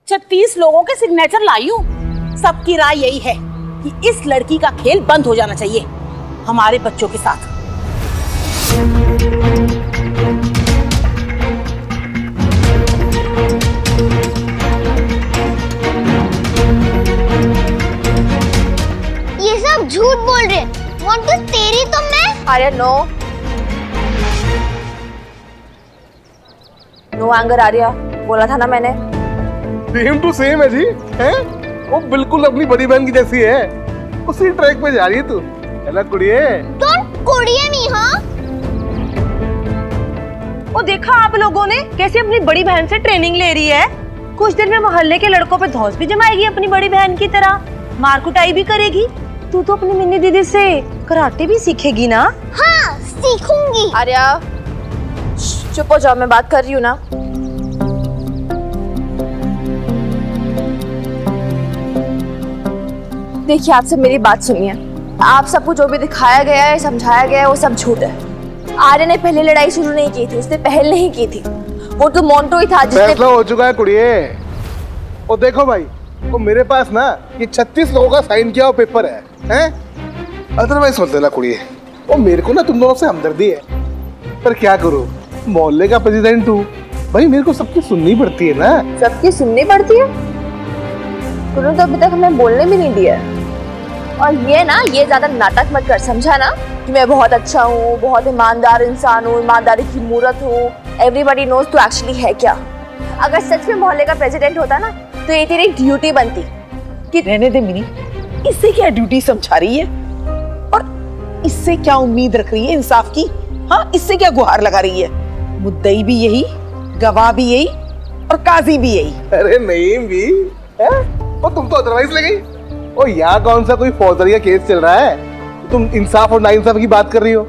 36 लोगों के सिग्नेचर लाई हूँ। सबकी राय यही है कि इस लड़की का खेल बंद हो जाना चाहिए हमारे बच्चों के साथ। ये सब झूठ बोल रहे। मोंटू तेरी तो मैं। आर्या नो एंगर आर्या, बोला था ना मैंने। सेम टू सेम है जी, हैं? वो बिल्कुल अपनी बड़ी बहन की जैसी है। उसी ट्रैक पे जा रही है तू, है ना कुड़िए? डोंट कुड़िए मी, हाँ? वो देखा आप लोगों ने कैसे अपनी बड़ी बहन से ट्रेनिंग ले रही है। कुछ दिन में मोहल्ले के लड़कों पे धौंस भी जमाएगी अपनी बड़ी बहन की तरह, मार कुटाई भी करेगी। तू तो अपनी मिन्नी दीदी से कराटे भी सीखेगी ना? हाँ सीखूंगी। आर्या चुप हो जाओ, मैं बात कर रही हूँ ना। देखिए आप सब मेरी बात सुनिए। आप सबको जो भी दिखाया गया है, समझाया गया है, वो सब झूठ है। आर्या ने पहले लड़ाई शुरू नहीं की थी, उसने पहल नहीं की थी। वो तो मोंटू ही था जिसने। फैसला हो चुका है कुड़िए। और देखो भाई, वो मेरे पास ना ये 36 लोगों का साइन किया हुआ पेपर है, हैं? अदरवाइज सोच लेना कुड़िए। वो मेरे को ना तुम दोनों से हमदर्दी है, पर क्या करूं, मोहल्ले का प्रेसिडेंट हूँ भाई, मेरे को सबकी सुननी पड़ती है ना। सबकी सुननी पड़ती है? तूने तो अभी तक हमें बोलने भी नहीं दिया। और ये ना, ये ज्यादा नाटक मत कर, समझा ना? कि मैं बहुत अच्छा हूँ, बहुत ईमानदार इंसान हूँ, ईमानदारी की मूरत हूँ। एवरीबॉडी नोज तू एक्चुअली है क्या। अगर सच में मोहल्ले का प्रेसिडेंट होता ना, तो ये तेरी ड्यूटी बनती कि। रहने दे मिनी, इससे क्या ड्यूटी समझा रही है और इससे क्या उम्मीद रख रही है इंसाफ की? हाँ, इससे क्या गुहार लगा रही है? मुद्दई भी यही, गवाह भी यही और काजी भी यही। अरे नहीं भी है? वो तुम तो अदरवाइज लगी। ओ यहाँ कौन सा कोई फौजदारी का केस चल रहा है, तुम इंसाफ और नाइंसाफ की बात कर रही हो?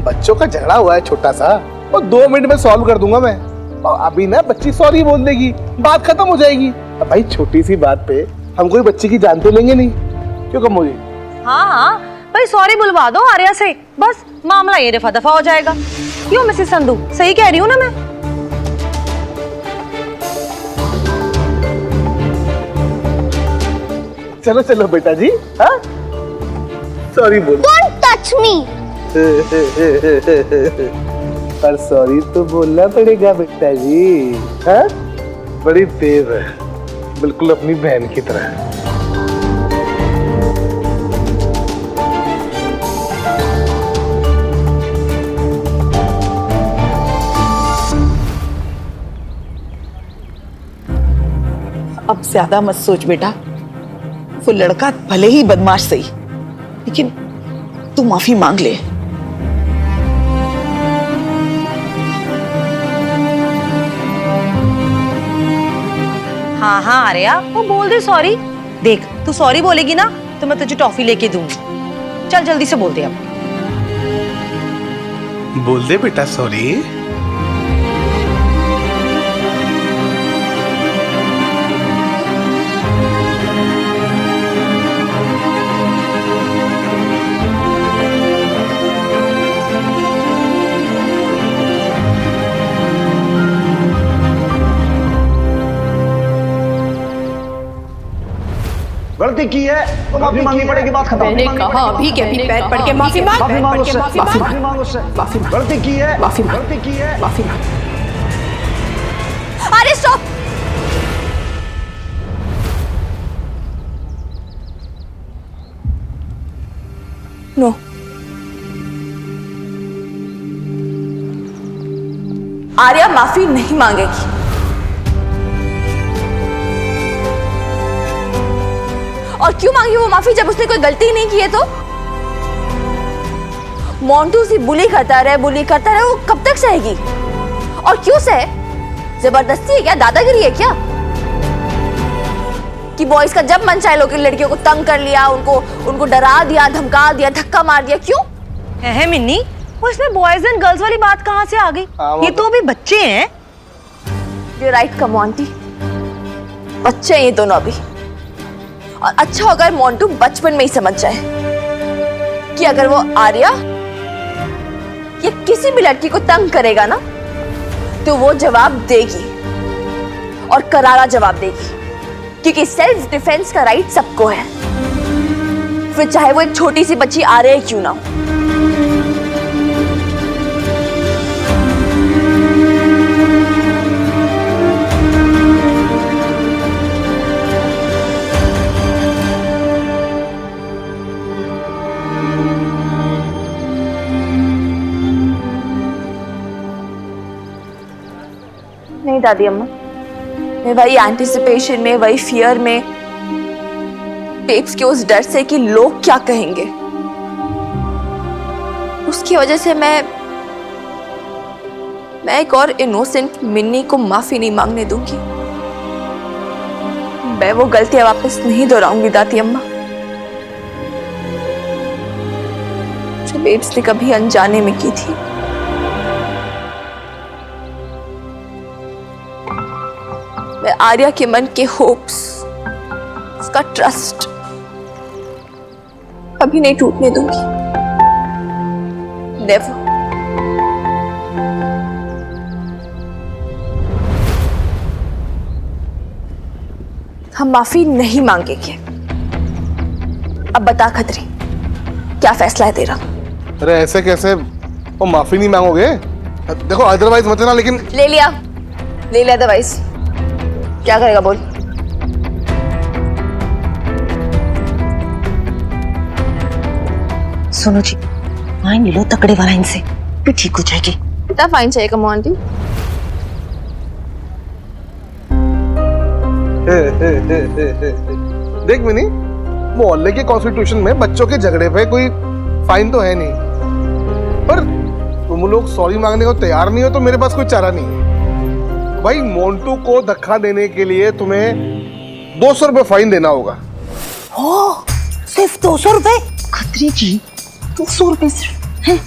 बच्चों का झगड़ा हुआ है छोटा सा, और 2 मिनट में सॉल्व कर दूंगा मैं। और अभी ना बच्ची सॉरी बोल देगी, बात खत्म हो जाएगी। अब भाई छोटी सी बात पे हम कोई बच्ची की जान तो लेंगे नहीं, क्यों कम होगी? हाँ हाँ भाई, सॉरी बुलवा दो आर्या से, बस मामला ये रफा दफा हो जाएगा। क्यों मिसेस संधू, सही कह रही हूँ ना मैं? चलो चलो बेटा जी, हाँ सॉरी बोल। Don't touch me. पर सॉरी तो बोलना पड़ेगा बेटा जी, हाँ? बड़ी तेज है, बिल्कुल अपनी बहन की तरह। अब ज्यादा मत सोच बेटा, वो लड़का भले ही बदमाश सही, लेकिन तू माफी मांग ले। हाँ हाँ आर्या, वो बोल दे सॉरी। देख तू सॉरी बोलेगी ना तो मैं तुझे टॉफी लेके दूंगी। चल जल्दी से बोल दे अब। बोल दे बेटा सॉरी। गलती की है तो माफी मांगनी पड़ेगी, बात खत्म। मैंने कहा अभी के अभी पैर पड़ के माफी मांग, माफी मांगो उससे, माफी मांग, माफी मांगो उससे। माफी मांग, गलती की है, माफी मांग, गलती की है। माफी मांग। अरे स्टॉप। नो, आर्या माफी नहीं मांगेगी। और क्यों मांगी वो माफी जब उसने कोई गलती नहीं की है? तो मोंटू उसे बुली करता रहे, वो कब तक सहेगी? और क्यों सहे? जबरदस्ती है क्या, दादागिरी है क्या कि बॉयज का जब मन चाहे लोग लड़कियों को तंग कर लिया, उनको डरा दिया, धमका दिया, धक्का मार दिया? क्यों है मिन्नी, वो इसमें बॉयज एंड गर्ल्स वाली बात कहाँ से आ गई? ये तो अभी बच्चे हैं। यू राइट कमोंटी, बच्चे हैं ये दोनों अभी। और अच्छा होगा मोंटू बचपन में ही समझ जाए कि अगर वो आर्या या किसी भी लड़की को तंग करेगा ना, तो वो जवाब देगी और करारा जवाब देगी। क्योंकि सेल्फ डिफेंस का राइट सबको है, फिर चाहे वो एक छोटी सी बच्ची आ रही क्यों ना हो। नहीं दादी अम्मा, मैं वही एंटिसिपेशन में, वही फियर में, बेब्स के उस डर से कि लोग क्या कहेंगे, उसकी वजह से मैं एक और इनोसेंट मिन्नी को माफी नहीं मांगने दूंगी। मैं वो गलतियां वापस नहीं दोहराऊंगी दादी अम्मा, जो बेब्स ने कभी अनजाने में की थी। मैं आर्या के मन के होप्स, उसका ट्रस्ट कभी नहीं टूटने दूंगी। नेवर। हम माफी नहीं मांगेंगे। अब बता खतरी, क्या फैसला है तेरा? अरे ऐसे कैसे, वो माफी नहीं मांगोगे? देखो अदरवाइज मत ना, लेकिन ले लिया दवाइस, क्या करेगा बोल? सुनो जी, फाइन ले लो तकड़े वाला इनसे, फिर ठीक हो जाएगी। कितना फाइन चाहिए कमो आंटी? देख मिनी, मोहल्ले के कॉन्स्टिट्यूशन में बच्चों के झगड़े पे कोई फाइन तो है नहीं, पर तुम लोग सॉरी मांगने को तैयार नहीं हो तो मेरे पास कोई चारा नहीं है। भाई मोंटू को धक्का देने के लिए तुम्हें 200 रुपए फाइन देना होगा। ओ, सिर्फ 200 रुपए? खतरी जी, 200 रुपए सिर्फ हैं?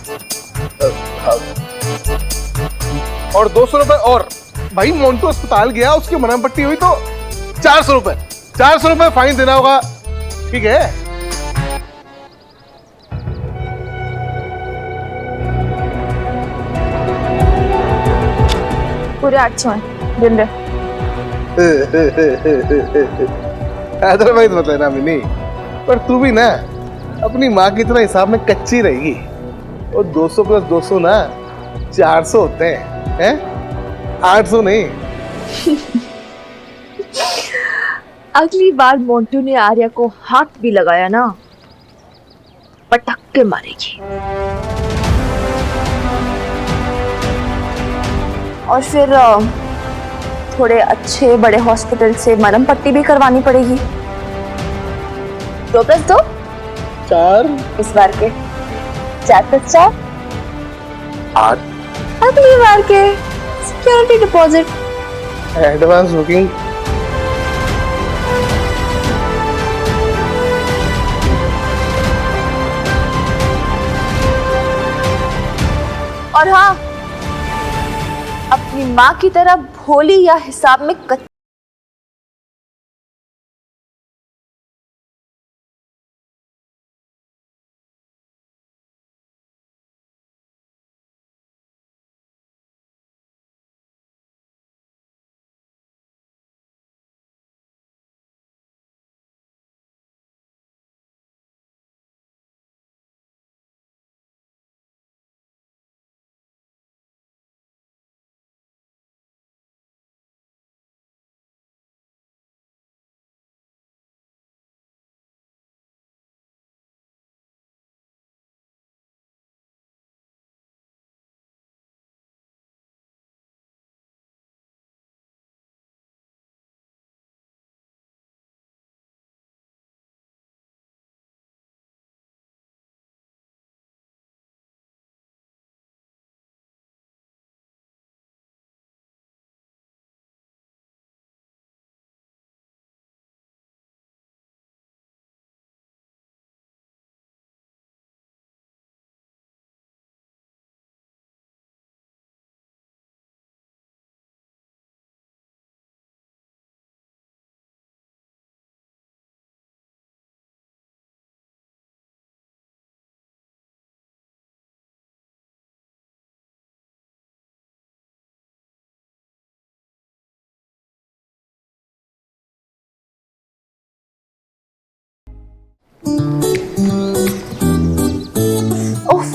और 200 रुपए और भाई मोंटू अस्पताल गया, उसकी मरहम पट्टी हुई तो 400 रुपए, 400 रुपए फाइन देना होगा, ठीक है? पूरे 800 हैं, गिन रहे। अदरवाइज मत लेना मिनी, पर तू भी ना अपनी माँ की तरह हिसाब में कच्ची रहेगी। और 200 प्लस 200 ना 400 होते हैं, 800 नहीं। अगली बार मोंटू ने आर्या को हाथ भी लगाया ना, पटक के मारेगी। और फिर थोड़े अच्छे बड़े हॉस्पिटल से मरहम पट्टी भी करवानी पड़ेगी। 2 + 2 4, इस बार के 4 + 4 8, अगली बार के सिक्योरिटी डिपॉजिट, एडवांस बुकिंग। और हाँ, अपनी माँ की तरह भोली या हिसाब में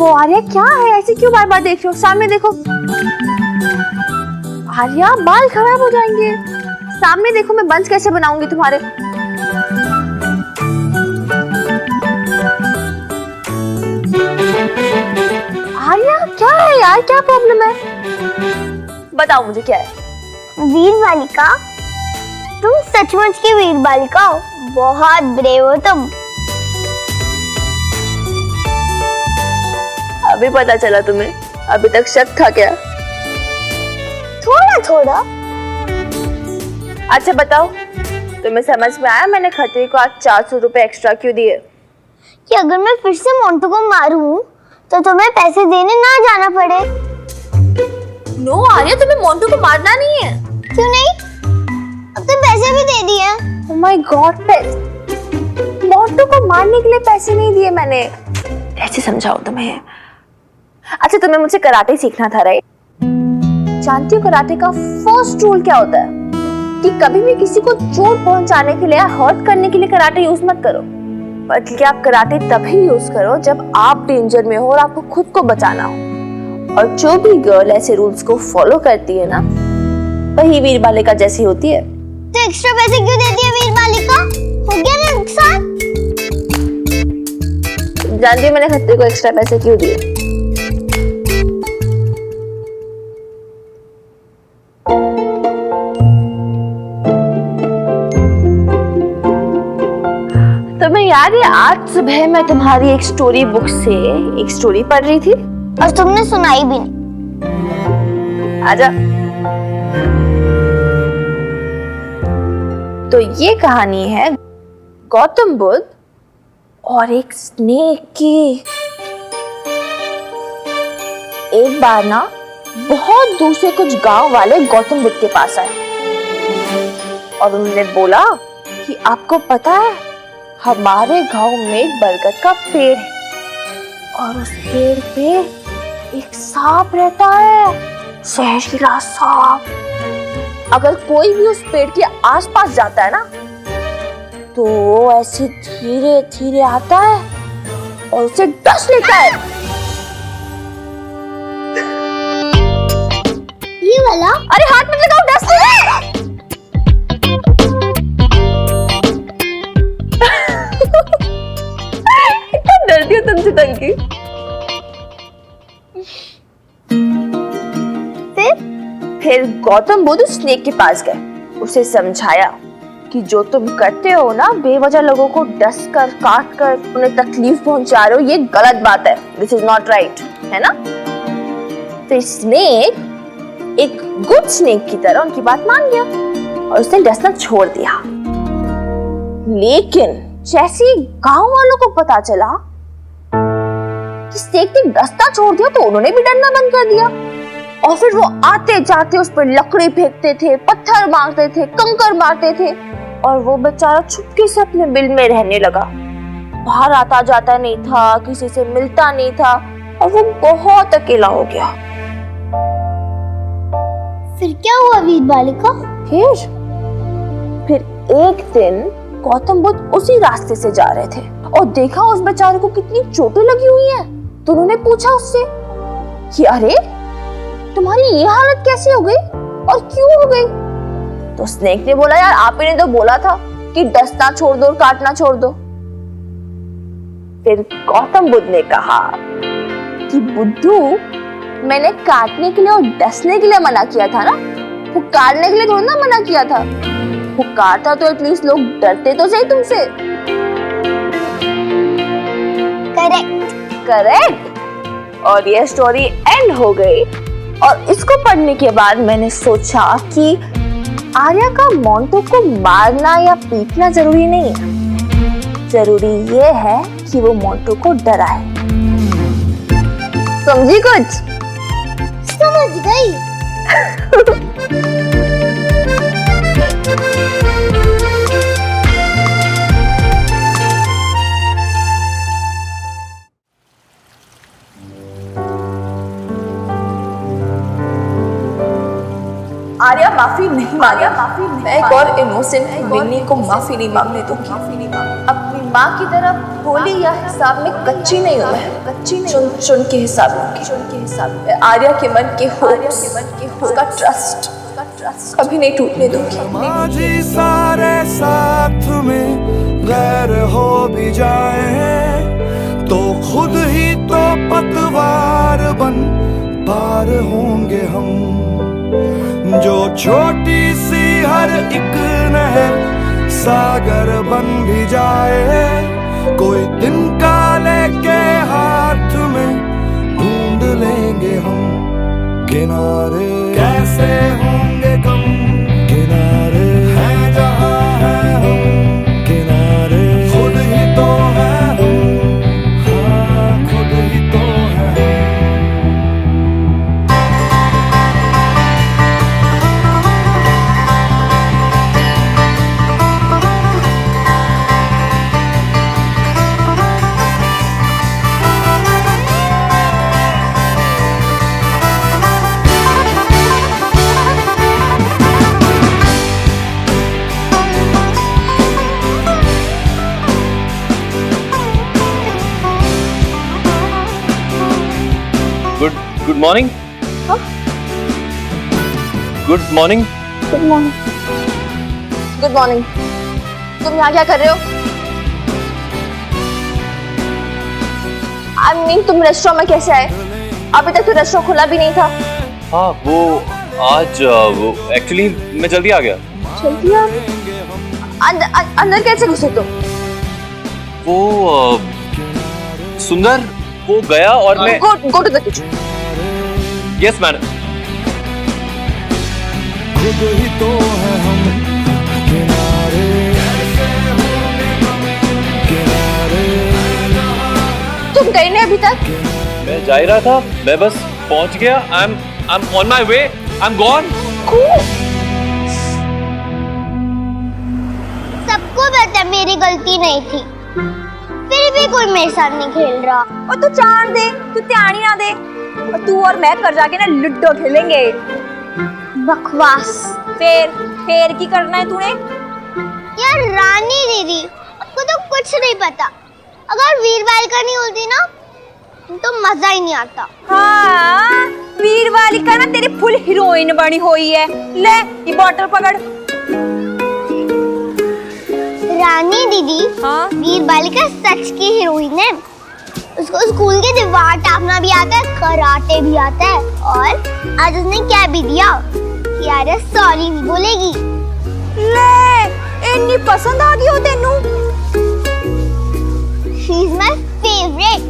ओफो आर्या, क्या है ऐसे क्यों बार बार देख रहे हो? सामने देखो। आर्या, बाल खराब हो जाएंगे। सामने देखो, मैं बंच कैसे बनाऊंगी तुम्हारे। आर्या, क्या है यार, क्या प्रॉब्लम है? बताओ मुझे क्या है। वीर बालिका, तुम सचमुच की वीर बालिका हो, बहुत ब्रेव हो तुम। अभी पता चला तुम्हें? अभी तक शक था क्या? थोड़ा थोड़ा। अच्छा बताओ, तुम्हें समझ में आया मैंने खतरी को आज 400 रुपए एक्स्ट्रा क्यों दिए? कि अगर मैं फिर से मोंटू को मारूं तो तुम्हें पैसे देने ना जाना पड़े। नो आर्या, तुम्हें मोंटू को मारना नहीं है। क्यों नहीं? अब तो पैसे भी दे दिए। Oh my God, मोंटू को मारने के लिए पैसे नहीं दिए मैंने। कैसे समझाऊं तुम्हें? अच्छा, तुम्हें मुझसे कराटे सीखना था, राइट? जानती हो कराटे का फर्स्ट रूल क्या होता है? कि कभी भी किसी को चोट पहुंचाने के लिए या हर्ट करने के लिए कराटे यूज मत करो, बल्कि आप कराटे तभी यूज करो जब आप डेंजर में हो और आपको खुद को बचाना हो। और जो भी गर्ल ऐसे रूल्स को फॉलो करती है ना, वही वीर बालिका जैसी होती है। तो एक्स्ट्रा पैसे क्यों देती है वीर बालिका? हो गया ना नुकसान? जानती हो मैंने खतरे को एक्स्ट्रा पैसे क्यों दिए? तुम्हें याद है आज सुबह मैं तुम्हारी एक स्टोरी बुक से एक स्टोरी पढ़ रही थी और तुमने सुनाई भी नहीं। आजा। तो ये कहानी है गौतम बुद्ध और एक स्नेक की। एक बार ना बहुत दूर से कुछ गांव वाले गौतम बुद्ध के पास आए और उन्होंने बोला कि आपको पता है, हमारे गांव में एक बरगद का पेड़ है और उस पेड़ पे एक सांप रहता है, जहरीला सांप। अगर कोई भी उस पेड़ के आसपास जाता है ना, तो वो ऐसे धीरे धीरे आता है और उसे डस लेता है। ये वाला? अरे हाथ में लगाओ, डस ले। इतना डरती हो तुमसे टंकी? फिर गौतम बुद्ध स्नेक के पास गए, उसे समझाया कि जो तुम करते हो ना, बेवजह लोगों को डस कर काट कर उन्हें तकलीफ पहुंचा रहे हो, ये गलत बात है। दिस इज नॉट राइट, है ना? तो स्नेक एक गुड स्नेक की तरह उनकी बात मान गया और उसने डसना छोड़ दिया। लेकिन जैसे ही गांव वालों को पता चला कि स्नेक ने डसना छोड़ दिया, तो उन्होंने भी डरना बंद कर दिया और फिर वो आते जाते उस पर लकड़ी फेंकते थे, पत्थर मारते थे, कंकर मारते थे और वो बेचारा चुपके से अपने बिल में रहने लगा। बाहर आता जाता नहीं था, किसी से मिलता नहीं था और वो बहुत अकेला हो गया। फिर क्या हुआ वीर बालिका? फिर एक दिन गौतम बुद्ध उसी रास्ते से जा रहे थे और देखा उस बेचारे को कितनी चोटें लगी हुई हैं। तो उन्होंने पूछा उससे कि अरे तुम्हारी ये हालत कैसे हो गई और क्यों हो गई? तो स्नेक ने बोला, यार आप ही ने तो बोला था कि डसना छोड़ दो और काटना छोड़ दो। फिर गौतम बुद्ध ने कहा कि बुद्धू, मैंने काटने के लिए और डसने के लिए मना किया था ना, वो काटने के लिए थोड़ा ना मना किया था। वो काटा तो एटलीस्ट लोग डरते तो सही तुमसे। करेक्ट। करेक्ट। और ये स्टोरी एंड हो गई और इसको पढ़ने के बाद मैंने सोचा कि आर्या का मोंटू को मारना या पीटना जरूरी नहीं है, जरूरी ये है कि वो मोंटू को डराए। समझी कुछ? समझ गई। आर्या माफी नहीं, आर्या माफी नहीं। मैं एक और इनोसेंट मिन्नी को माफी नहीं मांगने दूंगी। अपनी माँ की तरह भोली या हिसाब में कच्ची नहीं हूँ मैं, चुन के हिसाब में आर्या के मन के होप्स, उसका ट्रस्ट कभी नहीं टूटने दूंगी। माझी सारे साथ में गैर हो भी जाए तो खुद ही तो पतवार बन पार होंगे हम। जो छोटी सी हर एक नहर सागर बन भी जाए, कोई दिन का लेके हाथ में ढूंढ लेंगे हम किनारे। कैसे होंगे कम किनारे हैं जहाँ है हम किनारे, खुद ही तो है हम, हाँ खुद ही तो है। Good morning. Good morning. Good morning. तुम यहाँ क्या कर रहे हो? आई मीन तुम रेस्टोरेंट में कैसे आए? अभी तक तो रेस्टोरेंट खुला भी नहीं था। हाँ वो आज वो एक्चुअली मैं जल्दी आ गया। जल्दी आ गए? अंदर कैसे घुसे तुम? वो सुंदर वो गया और मैं go to the kitchen. Yes madam. खुद ही तो है हम किनारे, किनारे। तुम गए नहीं अभी तक? मैं जा ही रहा था, मैं बस पहुंच गया। I am on my way, I am gone. सबको पता है मेरी गलती नहीं थी, फिर भी कोई मेरे साथ नहीं खेल रहा। और तू चार दे, तू त्यानी ना दे, और तू और मैं कर जाके ना लूडो खेलेंगे। बकवास। फिर की करना है तूने? यार रानी दीदी, आपको तो कुछ नहीं पता। अगर वीर बालिका नहीं होती ना तो मजा ही नहीं आता। हाँ, वीर बालिका ना तेरी फुल हीरोइन बनी हुई है। ले ये बॉटल पकड़। रानी दीदी, हाँ? वीर बालिका सच की हीरोइन है। उसको स्कूल की दीवार टापना भी आता है, कराटे भी आता है, और आज उसने क्या भी दिया कि यार सॉरी भी बोलेगी। ले इतनी पसंद आ गई हो तेनू? She is my favourite.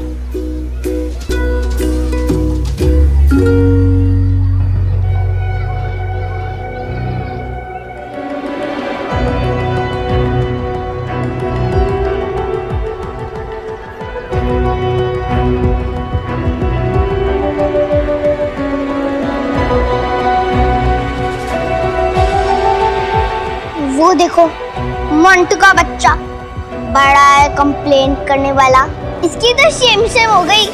वो देखो मंटू का बच्चा बड़ा है, कंप्लेंट करने वाला। इसकी तो शेम हो गई।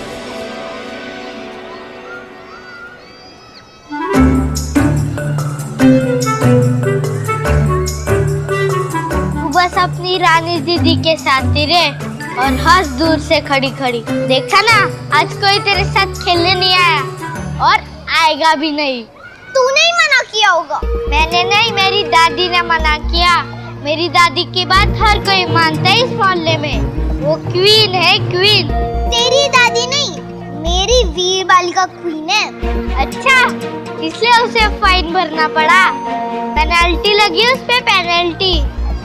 वो बस अपनी रानी दीदी के साथ ही रहे और हंस दूर से खड़ी खड़ी। देखा ना, आज कोई तेरे साथ खेलने नहीं आया और आएगा भी नहीं। तूने ही मना किया होगा। मैंने नहीं, मेरी दादी ने मना किया। मेरी दादी की बात हर कोई मानता है इस मोहल्ले में। वो क्वीन है, क्वीन। तेरी दादी नहीं, मेरी वीर बालिका क्वीन है। अच्छा, इसलिए उसे फाइन भरना पड़ा। पेनल्टी लगी उस पे, पेनल्टी।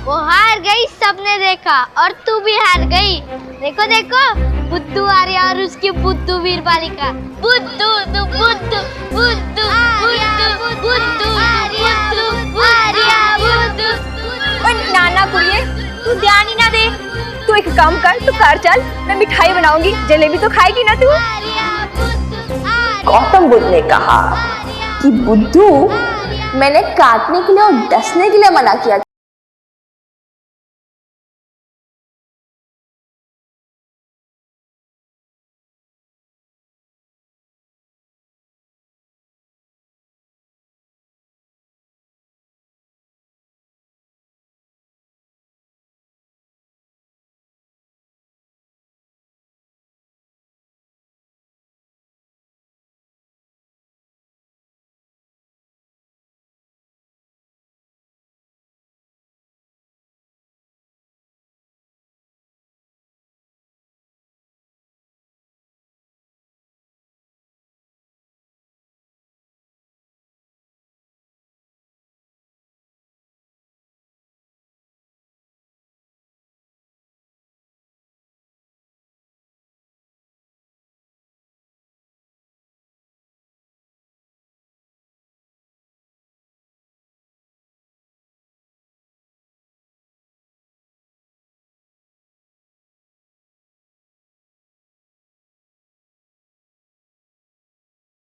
वो हार गई, सबने देखा, और तू भी हार गई। देखो देखो, बुद्धू आर्या और उसकी बुद्धू वीर बालिका। बुद्धू तू बुद्धू, बुद्धू बुद्धू बुद्धू आर्या बुद्धू। नाना कुड़िए, तू ध्यान ही ना दे। तू एक काम कर, तू घर चल, मैं मिठाई बनाऊंगी, जलेबी तो खाएगी ना तू। गौतम बुद्ध ने कहा कि बुद्धू, मैंने काटने के लिए और डसने के लिए मना किया